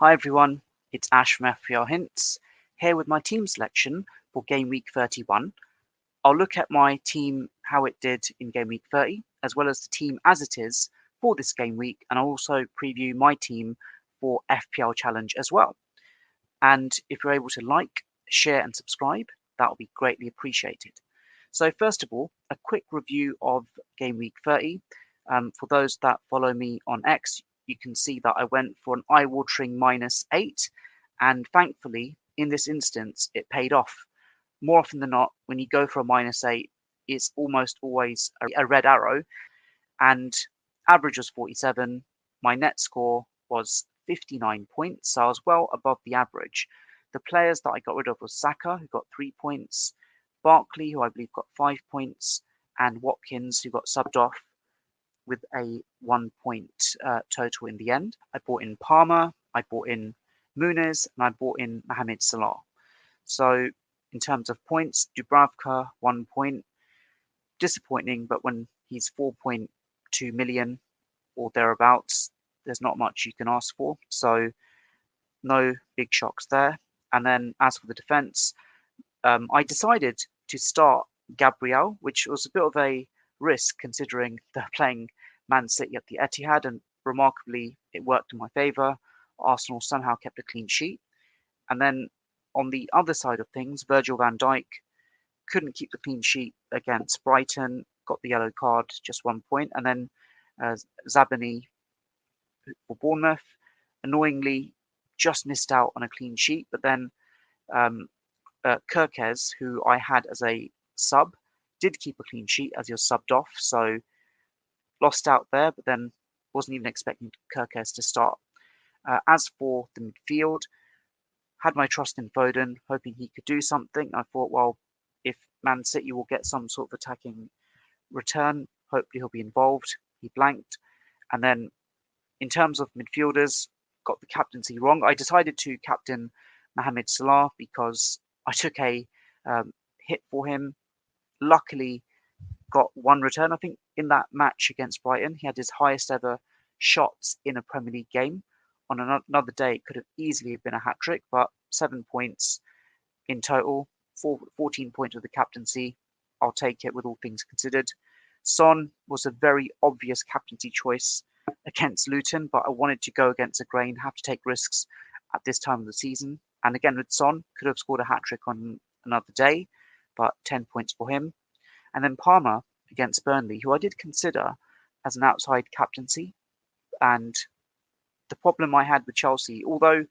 Hi everyone, it's Ash from FPL Hints, here with my team selection for Game Week 31. I'll look at my team, how it did in Game Week 30, as well as the team as it is for this game week, and I'll also preview my team for FPL Challenge as well. And if you're able to like, share and subscribe, that will be greatly appreciated. So first of all, a quick review of Game Week 30. For those that follow me on X, you can see that I went for an eye-watering -8, and thankfully, in this instance, it paid off. More often than not, when you go for a -8, it's almost always a red arrow, and average was 47. My net score was 59 points, so I was well above the average. The players that I got rid of was Saka, who got 3 points, Barkley, who I believe got 5 points, and Watkins, who got subbed off with a 1 point total in the end. I bought in Palmer, I bought in Muniz, and I bought in Mohamed Salah. So in terms of points, Dubravka, 1 point. Disappointing, but when he's 4.2 million or thereabouts, there's not much you can ask for. So no big shocks there. And then as for the defense, I decided to start Gabriel, which was a bit of a risk considering they're playing Man City at the Etihad, and remarkably, it worked in my favour. Arsenal somehow kept a clean sheet. And then on the other side of things, Virgil van Dijk couldn't keep the clean sheet against Brighton, got the yellow card, just 1 point. And then Zabani for Bournemouth, annoyingly, just missed out on a clean sheet. But then Kirkes, who I had as a sub, did keep a clean sheet as he was subbed off. So lost out there, but then wasn't even expecting Kirkes to start. As for the midfield, had my trust in Foden, hoping he could do something. I thought, well, if Man City will get some sort of attacking return, hopefully he'll be involved. He blanked. And then in terms of midfielders, got the captaincy wrong. I decided to captain Mohamed Salah because I took a hit for him. Luckily, got one return. I think in that match against Brighton, he had his highest ever shots in a Premier League game. On another day, it could have easily been a hat-trick, but 7 points in total, 14 points of the captaincy. I'll take it with all things considered. Son was a very obvious captaincy choice against Luton, but I wanted to go against the grain, have to take risks at this time of the season. And again with Son, could have scored a hat-trick on another day, but 10 points for him. And then Palmer against Burnley, who I did consider as an outside captaincy. And the problem I had with Chelsea, although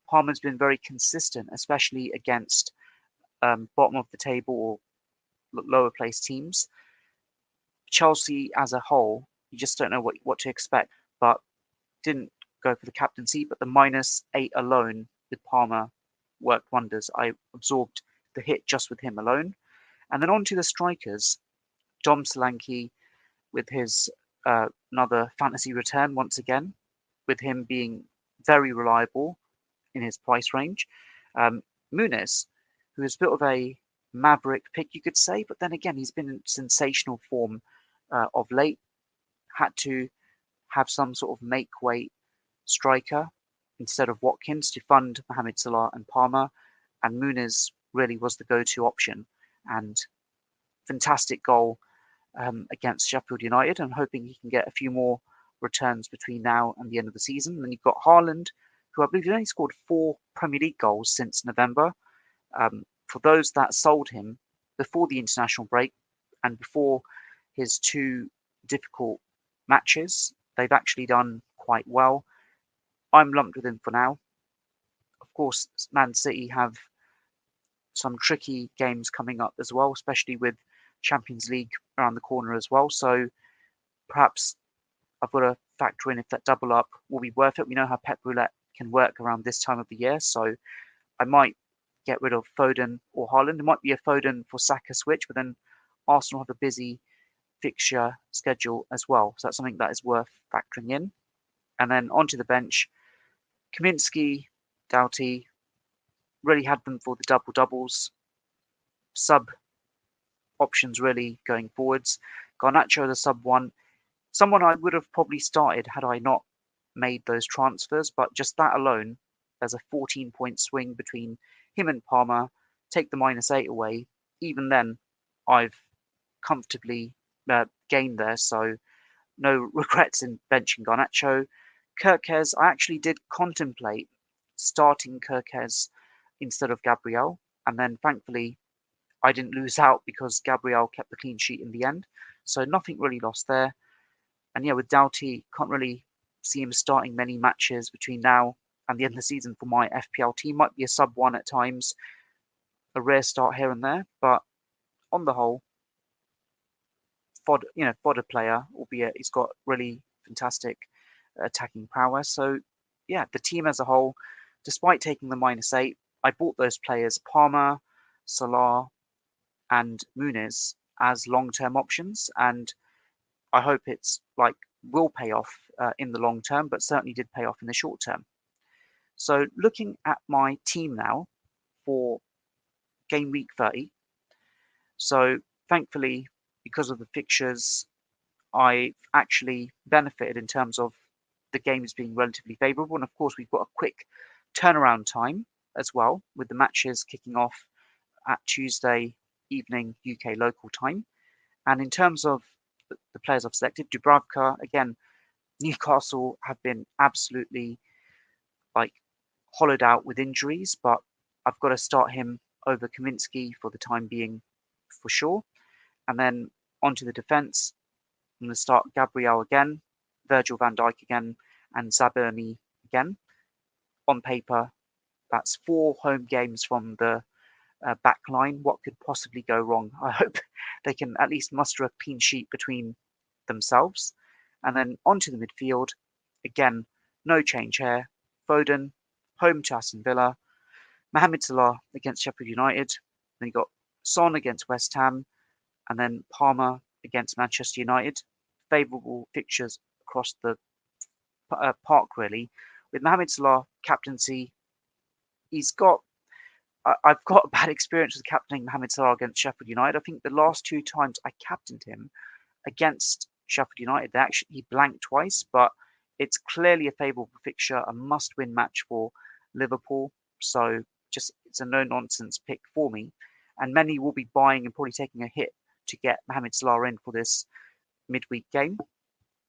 Palmer's been very consistent, especially against bottom of the table or lower placed teams, Chelsea as a whole, you just don't know what to expect. But didn't go for the captaincy, but the -8 alone with Palmer worked wonders. I absorbed the hit just with him alone. And then on to the strikers, Dom Solanke with his another fantasy return once again, with him being very reliable in his price range. Muniz, who is a bit of a maverick pick, you could say, but then again, he's been in sensational form of late. Had to have some sort of make-weight striker instead of Watkins to fund Mohamed Salah and Palmer, and Muniz really was the go-to option. And fantastic goal against Sheffield United. I'm hoping he can get a few more returns between now and the end of the season. And then you've got Haaland, who I believe has only scored 4 Premier League goals since November. For those that sold him before the international break and before his 2 difficult matches, they've actually done quite well. I'm lumped with him for now. Of course, Man City have some tricky games coming up as well, especially with Champions League around the corner as well. So perhaps I've got to factor in if that double up will be worth it. We know how Pep Roulette can work around this time of the year. So I might get rid of Foden or Haaland. It might be a Foden for Saka switch, but then Arsenal have a busy fixture schedule as well. So that's something that is worth factoring in. And then onto the bench, Kaminsky, Doughty, really had them for the double-doubles. Sub options really going forwards. Garnacho as a sub-1. Someone I would have probably started had I not made those transfers, but just that alone there's a 14-point swing between him and Palmer. Take the -8 away. Even then, I've comfortably gained there, so no regrets in benching Garnacho. Kirkez, I actually did contemplate starting Kirkez instead of Gabriel, and then thankfully I didn't lose out because Gabriel kept the clean sheet in the end. So nothing really lost there. And yeah, with Doughty, can't really see him starting many matches between now and the end of the season for my FPL team. Might be a sub 1 at times, a rare start here and there, but on the whole, fodder player, albeit he's got really fantastic attacking prowess. So yeah, the team as a whole, despite taking the -8, I bought those players Palmer, Salah, and Muniz as long-term options, and I hope it's will pay off in the long term, but certainly did pay off in the short term. So looking at my team now for game week 30. So thankfully, because of the fixtures, I actually benefited in terms of the games being relatively favourable. And of course, we've got a quick turnaround time as well, with the matches kicking off at Tuesday evening UK local time. And in terms of the players I've selected, Dubravka, again, Newcastle have been absolutely hollowed out with injuries, but I've got to start him over Kaminsky for the time being for sure. And then onto the defence, I'm going to start Gabriel again, Virgil van Dijk again, and Zaberni again. On paper, that's 4 home games from the back line. What could possibly go wrong? I hope they can at least muster a clean sheet between themselves. And then onto the midfield, again, no change here. Foden, home to Aston Villa. Mohamed Salah against Sheffield United. Then you got Son against West Ham. And then Palmer against Manchester United. Favourable fixtures across the park, really. With Mohamed Salah captaincy, I've got a bad experience with captaining Mohamed Salah against Sheffield United. I think the last 2 times I captained him against Sheffield United, he blanked twice, but it's clearly a favourable fixture, a must-win match for Liverpool. So it's a no-nonsense pick for me. And many will be buying and probably taking a hit to get Mohamed Salah in for this midweek game.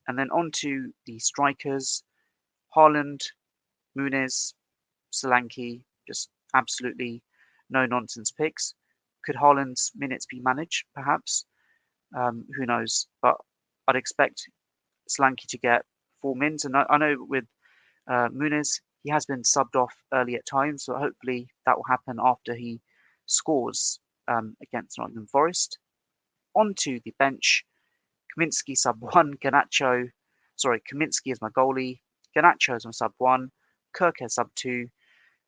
And then on to the strikers, Haaland, Muniz, Solanke, just absolutely no-nonsense picks. Could Haaland's minutes be managed, perhaps? Who knows? But I'd expect Solanke to get 4 mins. And I know with Muniz, he has been subbed off early at times, so hopefully that will happen after he scores against Nottingham Forest. Onto the bench, Kaminsky sub 1, Kaminsky is my goalie, Garnacho is my sub 1, Kirke sub 2,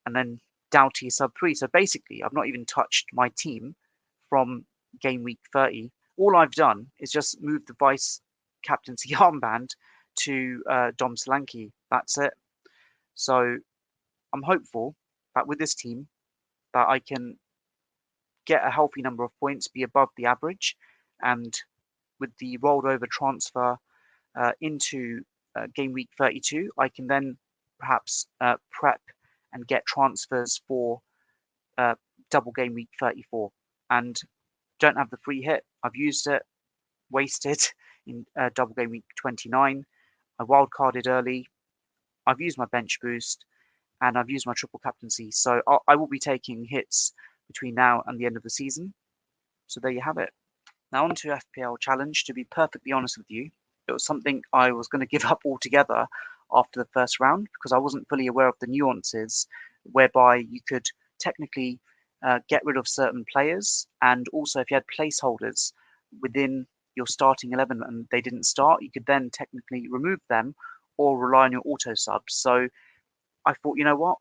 and then Doughty sub 3. So basically, I've not even touched my team from game week 30. All I've done is just move the vice captaincy armband to Dom Solanke. That's it. So I'm hopeful that with this team that I can get a healthy number of points, be above the average, and with the rolled over transfer into game week 32, I can then perhaps prep and get transfers for double game week 34. And don't have the free hit. I've used it, wasted in double game week 29. I wildcarded early. I've used my bench boost, and I've used my triple captaincy. So I will be taking hits between now and the end of the season. So there you have it. Now on to FPL Challenge. To be perfectly honest with you, it was something I was going to give up altogether after the first round because I wasn't fully aware of the nuances whereby you could technically get rid of certain players, and also if you had placeholders within your starting 11 and they didn't start, you could then technically remove them or rely on your auto subs. So I thought, you know what?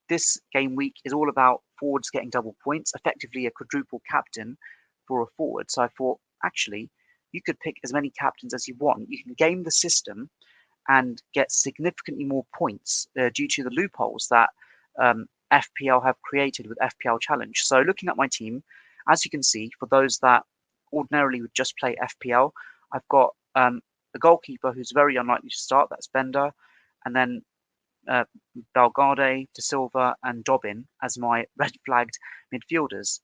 This game week is all about forwards getting double points, effectively a quadruple captain for a forward. So I thought, actually, you could pick as many captains as you want. You can game the system and get significantly more points due to the loopholes that FPL have created with FPL Challenge. So looking at my team, as you can see, for those that ordinarily would just play FPL, I've got a goalkeeper who's very unlikely to start. That's Bender. And then Belgrade, De Silva, and Dobbin as my red flagged midfielders.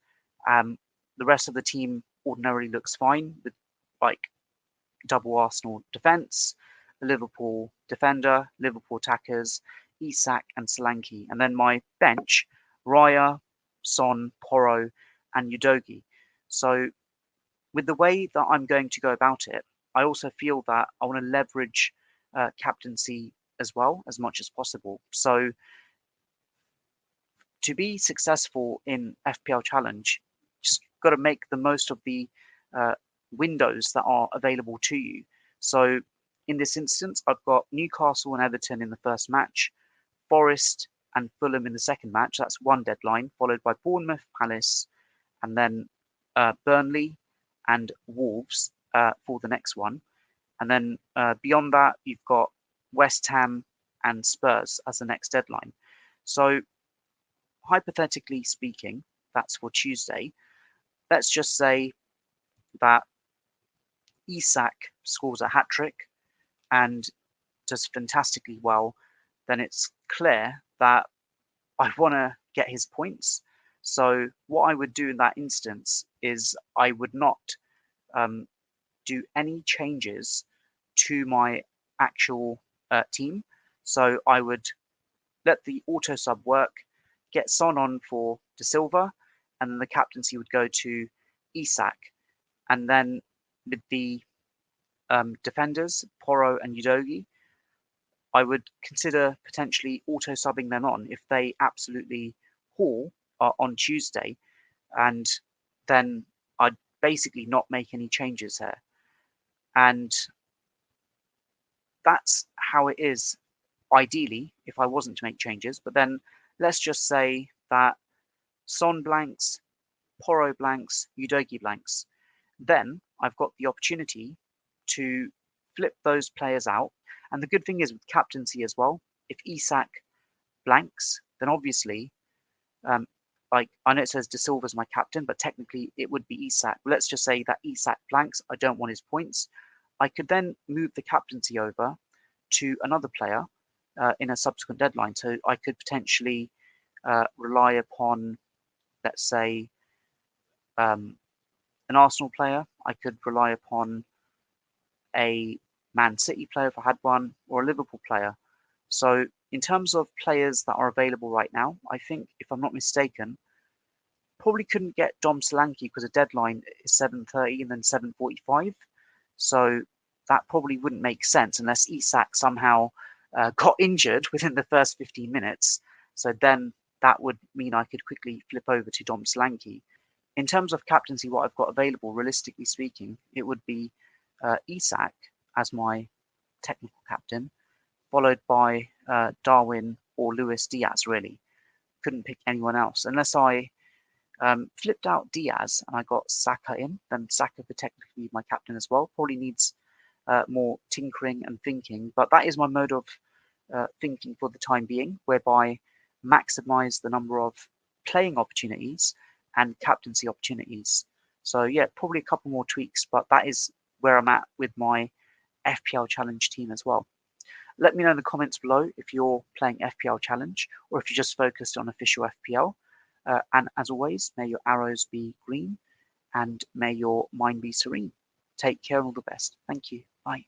The rest of the team ordinarily looks fine with like double Arsenal defence, a Liverpool defender, Liverpool attackers, Isak and Solanke. And then my bench, Raya, Son, Porro, and Udogie. So with the way that I'm going to go about it, I also feel that I want to leverage captaincy as well as much as possible. So to be successful in FPL Challenge, just got to make the most of the windows that are available to you. So in this instance, I've got Newcastle and Everton in the first match, Forest and Fulham in the second match. That's one deadline, followed by Bournemouth, Palace, and then Burnley and Wolves for the next one. And then beyond that, you've got West Ham and Spurs as the next deadline. So hypothetically speaking, that's for Tuesday. Let's just say that Isak scores a hat-trick and does fantastically well, then it's clear that I want to get his points. So what I would do in that instance is I would not do any changes to my actual team. So I would let the auto sub work, get Son on for De Silva, and then the captaincy would go to Isak. And then with the defenders, Porro and Udogie, I would consider potentially auto subbing them on if they absolutely haul on Tuesday. And then I'd basically not make any changes here. And that's how it is ideally if I wasn't to make changes. But then let's just say that Son blanks, Porro blanks, Udogie blanks. Then I've got the opportunity to flip those players out. And the good thing is with captaincy as well, if Isak blanks, then obviously, like I know it says De Silva's my captain, but technically it would be Isak. Let's just say that Isak blanks, I don't want his points. I could then move the captaincy over to another player in a subsequent deadline. So I could potentially rely upon, let's say, an Arsenal player. I could rely upon a Man City player if I had one, or a Liverpool player. So in terms of players that are available right now, I think, if I'm not mistaken, probably couldn't get Dom Solanke because the deadline is 7:30 and then 7:45. So that probably wouldn't make sense unless Isak somehow got injured within the first 15 minutes. So then that would mean I could quickly flip over to Dom Solanke. In terms of captaincy, what I've got available, realistically speaking, it would be Isak as my technical captain, followed by Darwin or Luis Diaz, really. Couldn't pick anyone else. Unless I flipped out Diaz and I got Saka in, then Saka could technically be my captain as well. Probably needs more tinkering and thinking, but that is my mode of thinking for the time being, whereby maximize the number of playing opportunities and captaincy opportunities. So yeah, probably a couple more tweaks, but that is where I'm at with my FPL Challenge team as well. Let me know in the comments below if you're playing FPL Challenge or if you're just focused on official FPL. And as always, may your arrows be green and may your mind be serene. Take care and all the best. Thank you. Bye.